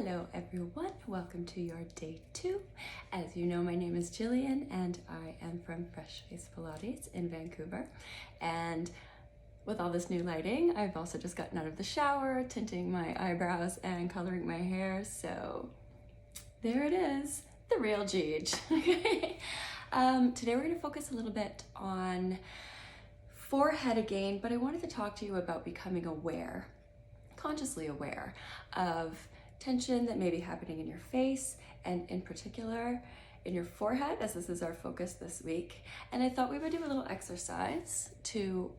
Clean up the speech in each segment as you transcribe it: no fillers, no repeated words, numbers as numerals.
Hello everyone, welcome to your day 2. As you know, my name is Jillian and I am from Fresh Face Pilates in Vancouver. And with all this new lighting, I've also just gotten out of the shower, tinting my eyebrows and coloring my hair. So there it is, the real Jeej. Today we're going to focus a little bit on forehead again, but I wanted to talk to you about becoming aware, consciously aware of tension that may be happening in your face and in particular in your forehead, as this is our focus this week. And I thought we would do a little exercise to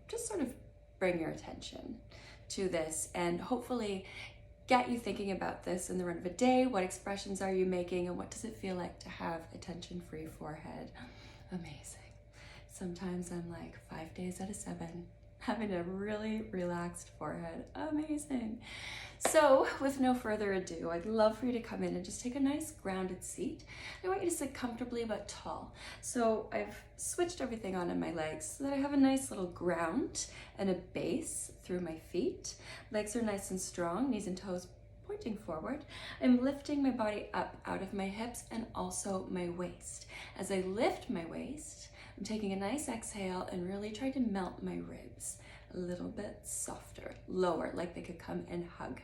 just sort of bring your attention to this and hopefully get you thinking about this in the run of a day. What expressions are you making and what does it feel like to have a tension-free forehead? Amazing. Sometimes I'm like 5 days out of 7 having a really relaxed forehead. Amazing. So with no further ado, I'd love for you to come in and just take a nice grounded seat. I want you to sit comfortably but tall. So I've switched everything on in my legs so that I have a nice little ground and a base through my feet. Legs are nice and strong, knees and toes pointing forward. I'm lifting my body up out of my hips and also my waist. As I lift my waist, I'm taking a nice exhale and really trying to melt my ribs a little bit softer, lower, like they could come and hug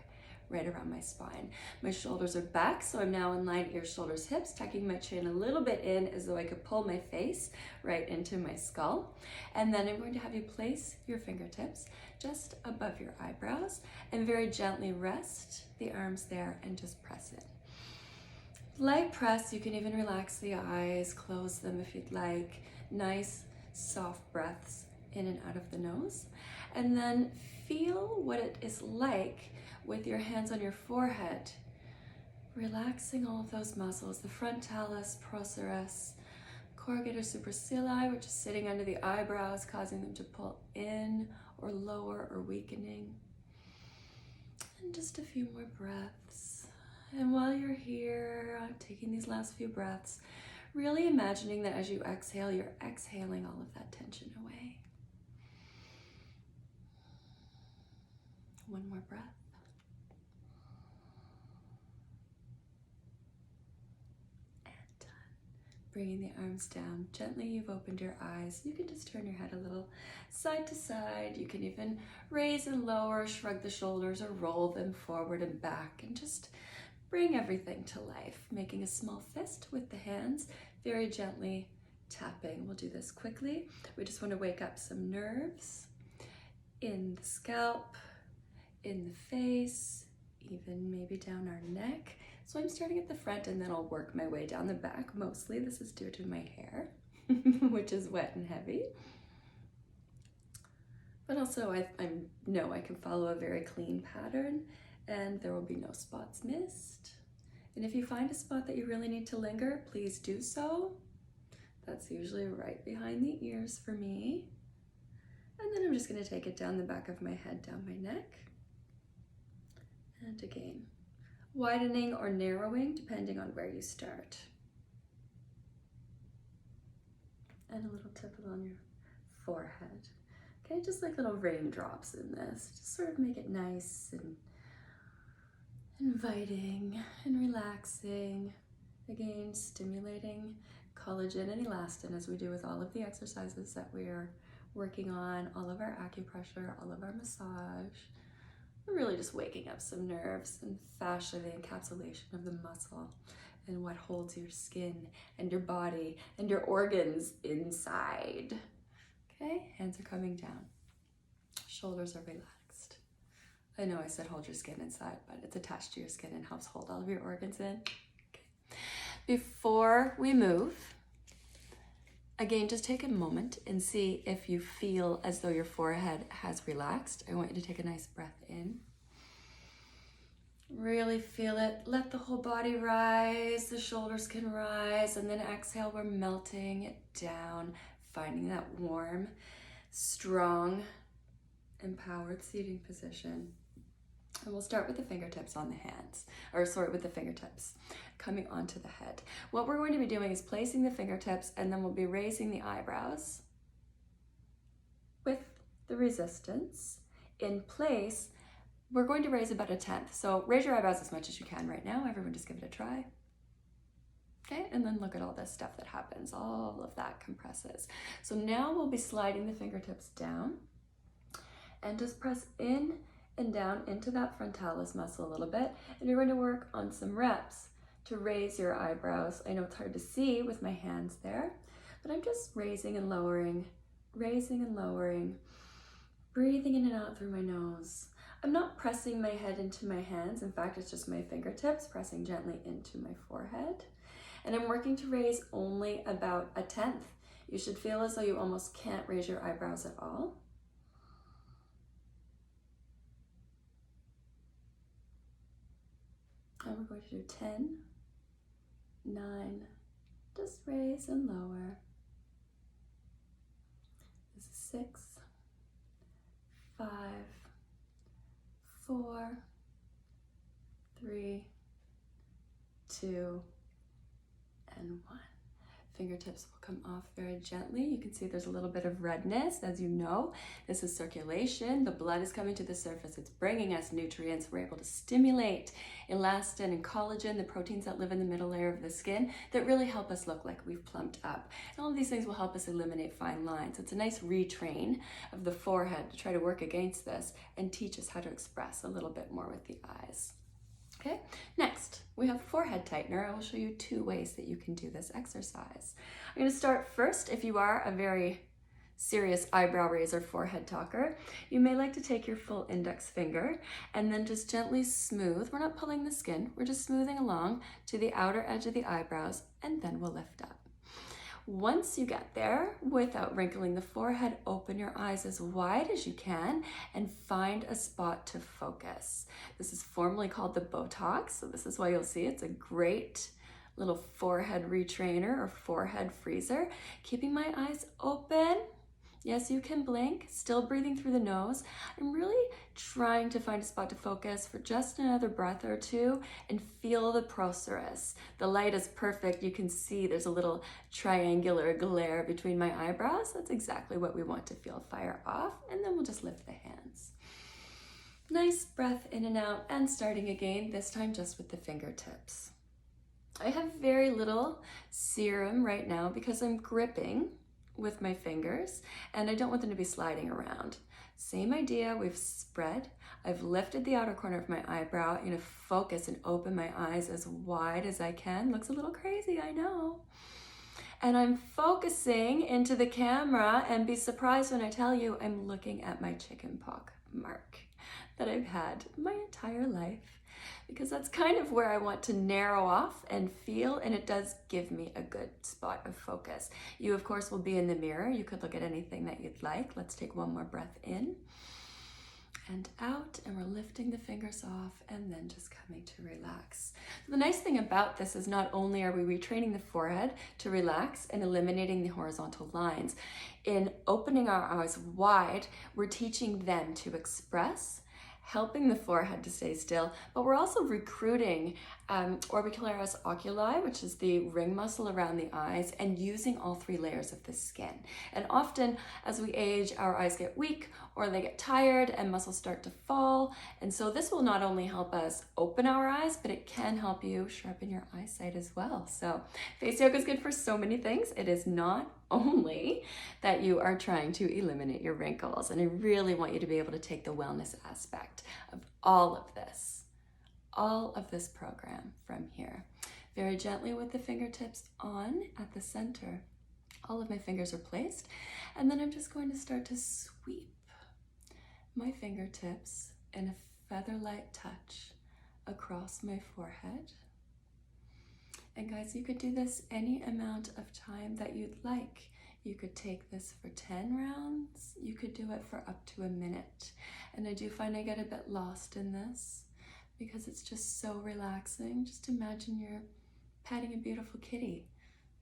right around my spine. My shoulders are back, so I'm now in line, ears, shoulders, hips, tucking my chin a little bit in as though I could pull my face right into my skull. And then I'm going to have you place your fingertips just above your eyebrows and very gently rest the arms there and just press in. Light press, you can even relax the eyes, close them if you'd like. Nice, soft breaths in and out of the nose. And then feel what it is like with your hands on your forehead, relaxing all of those muscles, the frontalis, procerus, corrugator supercilii, which is sitting under the eyebrows, causing them to pull in or lower or weakening. And just a few more breaths. And while you're here, taking these last few breaths, really imagining that as you exhale, you're exhaling all of that tension away. One more breath. And done. Bringing the arms down. Gently, you've opened your eyes. You can just turn your head a little side to side. You can even raise and lower, shrug the shoulders, or roll them forward and back, and just bring everything to life, making a small fist with the hands, very gently tapping. We'll do this quickly. We just want to wake up some nerves in the scalp, in the face, even maybe down our neck. So I'm starting at the front and then I'll work my way down the back. Mostly this is due to my hair, which is wet and heavy. But also I know I can follow a very clean pattern and there will be no spots missed. And if you find a spot that you really need to linger, please do so. That's usually right behind the ears for me. And then I'm just going to take it down the back of my head, down my neck. And again, widening or narrowing depending on where you start. And a little tip on your forehead. Okay, just like little raindrops in this. Just sort of make it nice and inviting and relaxing. Again, stimulating collagen and elastin as we do with all of the exercises that we're working on, all of our acupressure, all of our massage. We're really just waking up some nerves and fascia, the encapsulation of the muscle and what holds your skin and your body and your organs inside. Okay, hands are coming down. Shoulders are relaxed. I know I said hold your skin inside, but it's attached to your skin and helps hold all of your organs in. Okay. Before we move, again, just take a moment and see if you feel as though your forehead has relaxed. I want you to take a nice breath in. Really feel it. Let the whole body rise. The shoulders can rise. And then exhale, we're melting it down, finding that warm, strong, empowered seating position. And we'll start with the fingertips on the hands, with the fingertips coming onto the head. What we're going to be doing is placing the fingertips and then we'll be raising the eyebrows with the resistance in place we're going to raise about 1/10. So raise your eyebrows as much as you can right now. Everyone just give it a try. Okay, and then look at all this stuff that happens. All of that compresses. So now we'll be sliding the fingertips down and just press in and down into that frontalis muscle a little bit. And you're going to work on some reps to raise your eyebrows. I know it's hard to see with my hands there, but I'm just raising and lowering, breathing in and out through my nose. I'm not pressing my head into my hands. In fact, it's just my fingertips pressing gently into my forehead. And I'm working to raise only about 1/10. You should feel as though you almost can't raise your eyebrows at all. And we're going to do 10, 9, just raise and lower. This is 6, 5, 4, 3, 2, and 1. Fingertips will come off very gently. You can see there's a little bit of redness. As you know, this is circulation. The blood is coming to the surface. It's bringing us nutrients. We're able to stimulate elastin and collagen, the proteins that live in the middle layer of the skin that really help us look like we've plumped up. And all of these things will help us eliminate fine lines. It's a nice retrain of the forehead to try to work against this and teach us how to express a little bit more with the eyes. Okay, next we have forehead tightener. I will show you 2 ways that you can do this exercise. I'm going to start first. If you are a very serious eyebrow raiser, forehead talker, you may like to take your full index finger and then just gently smooth. We're not pulling the skin, we're just smoothing along to the outer edge of the eyebrows, and then we'll lift up. Once you get there, without wrinkling the forehead, open your eyes as wide as you can and find a spot to focus. This is formally called the Botox, so this is why you'll see it's a great little forehead retrainer or forehead freezer. Keeping my eyes open. Yes, you can blink, still breathing through the nose. I'm really trying to find a spot to focus for just another breath or 2 and feel the procerus. The light is perfect. You can see there's a little triangular glare between my eyebrows. That's exactly what we want to feel fire off. And then we'll just lift the hands. Nice breath in and out, and starting again, this time just with the fingertips. I have very little serum right now because I'm gripping with my fingers and I don't want them to be sliding around. Same idea, we've spread. I've lifted the outer corner of my eyebrow. I'm gonna focus and open my eyes as wide as I can. Looks a little crazy, I know. And I'm focusing into the camera, and be surprised when I tell you I'm looking at my chickenpox mark that I've had my entire life, because that's kind of where I want to narrow off and feel, and it does give me a good spot of focus. You, of course, will be in the mirror. You could look at anything that you'd like. Let's take one more breath in and out, and we're lifting the fingers off and then just coming to relax. The nice thing about this is not only are we retraining the forehead to relax and eliminating the horizontal lines, in opening our eyes wide, we're teaching them to express, helping the forehead to stay still, but we're also recruiting orbicularis oculi, which is the ring muscle around the eyes, and using all 3 layers of the skin. And often as we age, our eyes get weak or they get tired and muscles start to fall. And so this will not only help us open our eyes, but it can help you sharpen your eyesight as well. So face yoga is good for so many things. It is not only that you are trying to eliminate your wrinkles. And I really want you to be able to take the wellness aspect of all of this program from here. Very gently with the fingertips on at the center. All of my fingers are placed. And then I'm just going to start to sweep my fingertips in a feather-light touch across my forehead. And guys, you could do this any amount of time that you'd like. You could take this for 10 rounds. You could do it for up to a minute. And I do find I get a bit lost in this because it's just so relaxing. Just imagine you're petting a beautiful kitty,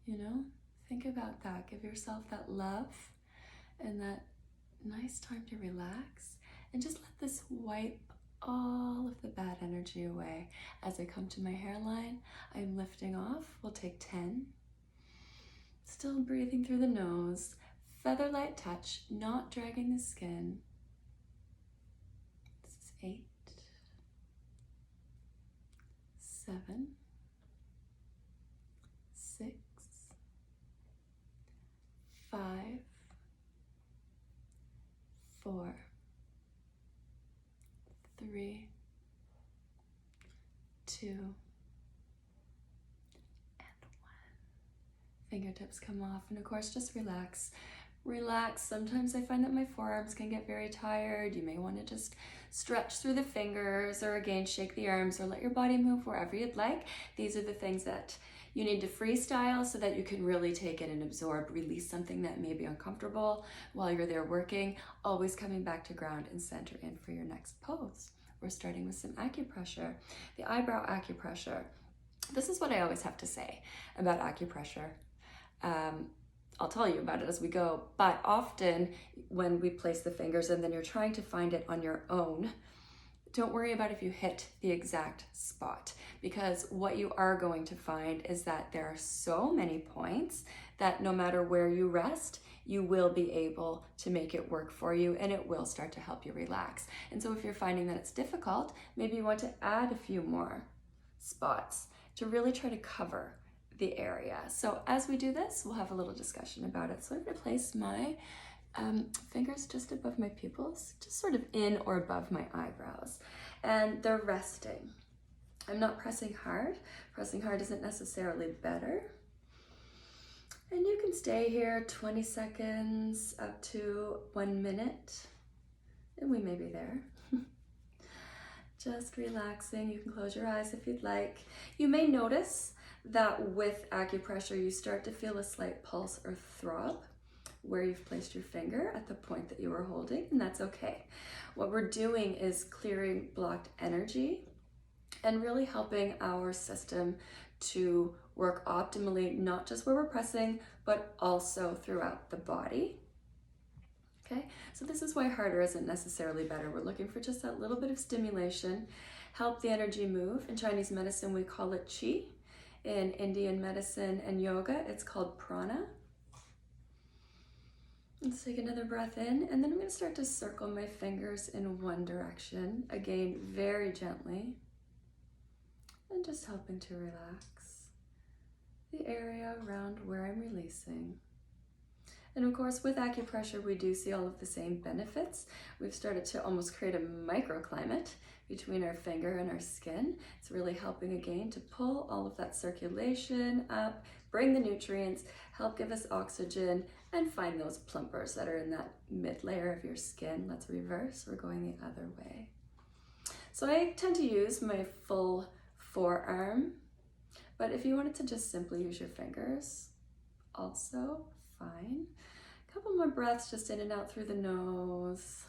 you know? Think about that. Give yourself that love and that nice time to relax, and just let this wipe all of the bad energy away. As I come to my hairline, I'm lifting off. We'll take 10. Still breathing through the nose. Feather-light touch, not dragging the skin. This is 8. 7, 6, 5, 4, 3, 2, and 1. Fingertips come off, and of course just relax. Relax. Sometimes I find that my forearms can get very tired. You may want to just stretch through the fingers, or again shake the arms, or let your body move wherever you'd like. These are the things that you need to freestyle so that you can really take it and absorb, release something that may be uncomfortable while you're there working, always coming back to ground and center in for your next pose. We're starting with some acupressure, the eyebrow acupressure. This is what I always have to say about acupressure. I'll tell you about it as we go, but often when we place the fingers and then you're trying to find it on your own, don't worry about if you hit the exact spot, because what you are going to find is that there are so many points that no matter where you rest, you will be able to make it work for you, and it will start to help you relax. And so if you're finding that it's difficult, maybe you want to add a few more spots to really try to cover the area. So as we do this, we'll have a little discussion about it. So I'm going to place my fingers just above my pupils, just sort of in or above my eyebrows, and they're resting. I'm not pressing hard. Pressing hard isn't necessarily better. And you can stay here 20 seconds up to 1 minute, and we may be there. Just relaxing. You can close your eyes if you'd like. You may notice that with acupressure, you start to feel a slight pulse or throb where you've placed your finger at the point that you were holding, and that's okay. What we're doing is clearing blocked energy and really helping our system to work optimally, not just where we're pressing, but also throughout the body. Okay, so this is why harder isn't necessarily better. We're looking for just that little bit of stimulation, help the energy move. In Chinese medicine, we call it qi. In Indian medicine and yoga, it's called prana. Let's take another breath in, and then I'm going to start to circle my fingers in one direction, again, very gently, and just helping to relax the area around where I'm releasing. And of course, with acupressure, we do see all of the same benefits. We've started to almost create a microclimate between our finger and our skin. It's really helping again to pull all of that circulation up, bring the nutrients, help give us oxygen, and find those plumpers that are in that mid layer of your skin. Let's reverse. We're going the other way. So I tend to use my full forearm, but if you wanted to just simply use your fingers, also fine. A couple more breaths just in and out through the nose.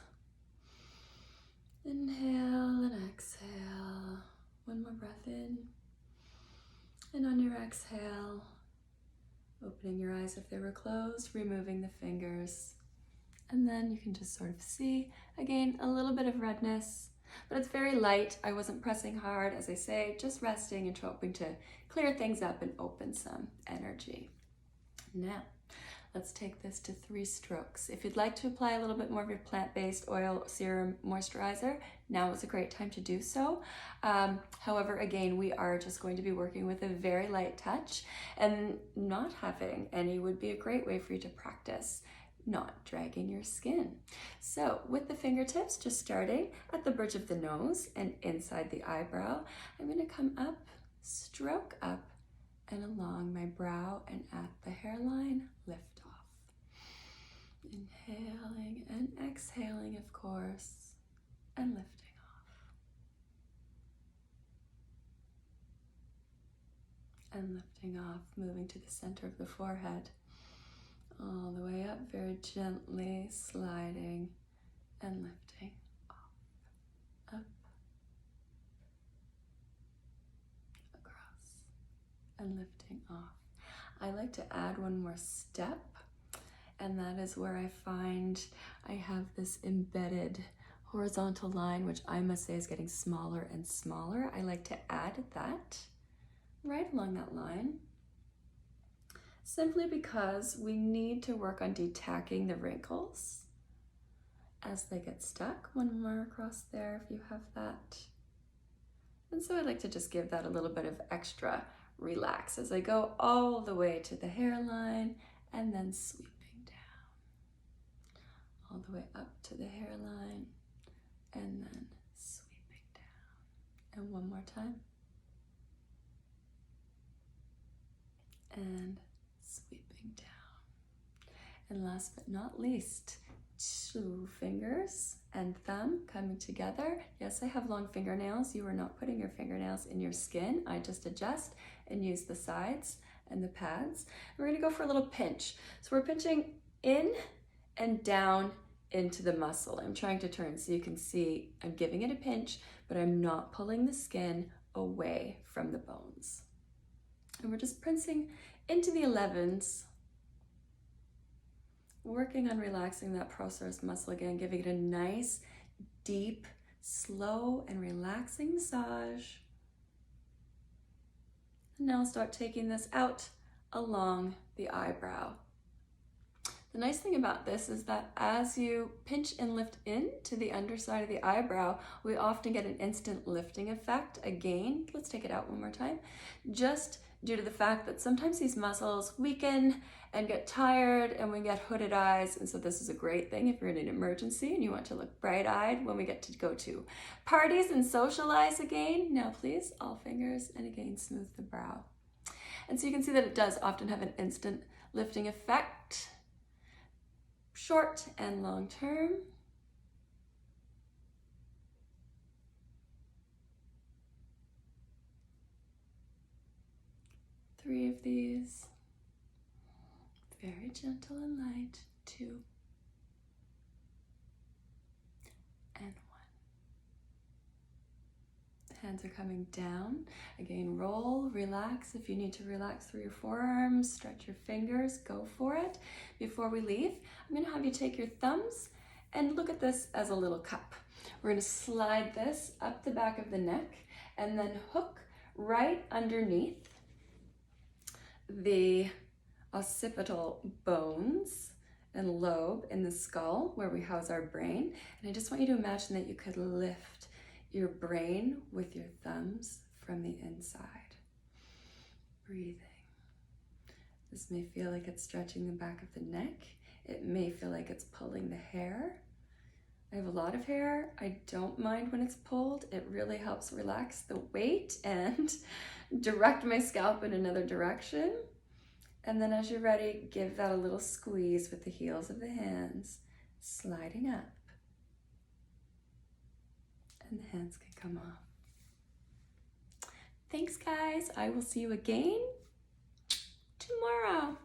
Inhale and exhale. One more breath in. And on your exhale, opening your eyes if they were closed, removing the fingers. And then you can just sort of see, again, a little bit of redness, but it's very light. I wasn't pressing hard, as I say, just resting and hoping to clear things up and open some energy. Now, let's take this to 3 strokes. If you'd like to apply a little bit more of your plant-based oil, serum, moisturizer, now is a great time to do so. However, again, we are just going to be working with a very light touch, and not having any would be a great way for you to practice not dragging your skin. So with the fingertips, just starting at the bridge of the nose and inside the eyebrow, I'm going to come up, stroke up, and along my brow and at the hairline, lift off. Inhaling and exhaling, of course, and lifting off. And lifting off, moving to the center of the forehead, all the way up, very gently sliding and lifting off, up, across, and lifting off. I like to add one more step, and that is where I find I have this embedded horizontal line, which I must say is getting smaller and smaller. I like to add that right along that line, simply because we need to work on detacking the wrinkles as they get stuck. One more across there if you have that. And so I like to just give that a little bit of extra relax as I go all the way to the hairline and then sweeping down. All the way up to the hairline and then sweeping down. And one more time. And sweeping down. And last but not least, 2 fingers and thumb coming together. Yes, I have long fingernails. You are not putting your fingernails in your skin. I just adjust and use the sides and the pads. We're gonna go for a little pinch. So we're pinching in and down into the muscle. I'm trying to turn so you can see I'm giving it a pinch, but I'm not pulling the skin away from the bones. And we're just pressing into the 11s, working on relaxing that procerus muscle again, giving it a nice, deep, slow, and relaxing massage. And now start taking this out along the eyebrow. The nice thing about this is that as you pinch and lift into the underside of the eyebrow, we often get an instant lifting effect. Again, let's take it out one more time. Just due to the fact that sometimes these muscles weaken and get tired and we get hooded eyes. And so this is a great thing if you're in an emergency and you want to look bright-eyed when we get to go to parties and socialize again. Now please, all fingers, and again, smooth the brow. And so you can see that it does often have an instant lifting effect, short and long term. Three of these. Very gentle and light. 2 and 1. Hands are coming down. Again, roll, relax. If you need to relax through your forearms, stretch your fingers, go for it. Before we leave, I'm going to have you take your thumbs and look at this as a little cup. We're going to slide this up the back of the neck and then hook right underneath the occipital bones and lobe in the skull where we house our brain. And I just want you to imagine that you could lift your brain with your thumbs from the inside. Breathing. This may feel like it's stretching the back of the neck. It may feel like it's pulling the hair. I have a lot of hair. I don't mind when it's pulled. It really helps relax the weight and direct my scalp in another direction. And then as you're ready, give that a little squeeze with the heels of the hands, sliding up. And the hands can come off. Thanks, guys. I will see you again tomorrow.